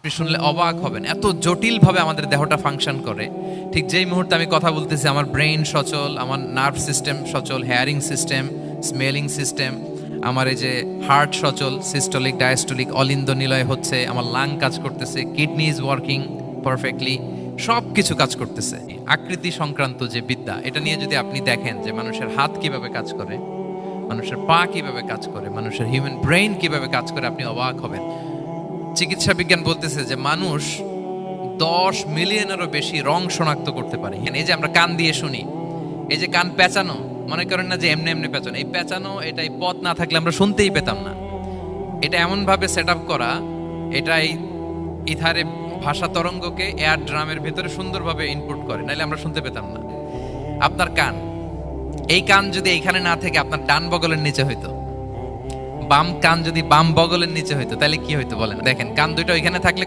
আপনি শুনলে অবাক হবেন, এত জটিলভাবে আমাদের দেহটা ফাংশন করে। ঠিক যেই মুহূর্তে আমি কথা বলতেছি আমার ব্রেইন সচল, আমার নার্ভ সিস্টেম সচল, হেয়ারিং সিস্টেম, স্মেলিং সিস্টেম, আমার এই যে হার্ট সচল, সিস্টোলিক ডায়াস্টোলিক অলিন্দ নিলয় হচ্ছে, আমার লাং কাজ করতেছে, কিডনি ইজ ওয়ার্কিং পারফেক্টলি, সব কিছু কাজ করতেছে। আকৃতি সংক্রান্ত যে বিদ্যা, এটা নিয়ে যদি আপনি দেখেন যে মানুষের হাত কিভাবে কাজ করে, মানুষের পা কিভাবে কাজ করে, মানুষের হিউম্যান ব্রেইন কিভাবে কাজ করে, আপনি অবাক হবেন। চিকিৎসা বিজ্ঞান বলতেছে যে মানুষ 10 মিলিয়নেরও বেশি রং শনাক্ত করতে পারে। এই যে আমরা কান দিয়ে শুনি, এই যে কান পেঁচানো, মনে করেন না যে এমনি এমনি পেঁচানো, এই পেঁচানো, এটাই পথ না থাকলে আমরা শুনতেই পেতাম না। এটা এমন ভাবে সেট আপ করা, এটাই ইথারে ভাষা তরঙ্গকে এয়ার ড্রামের ভেতরে সুন্দরভাবে ইনপুট করে, নাহলে আমরা শুনতে পেতাম না। আপনার কান, এই কান যদি এইখানে না থেকে আপনার ডান বগলের নিচে হইতো, বাম কান যদি বাম বগলের নিচে হইতো, তাহলে কি হইতো বলেন? দেখেন, কান দুটো ওইখানে থাকলে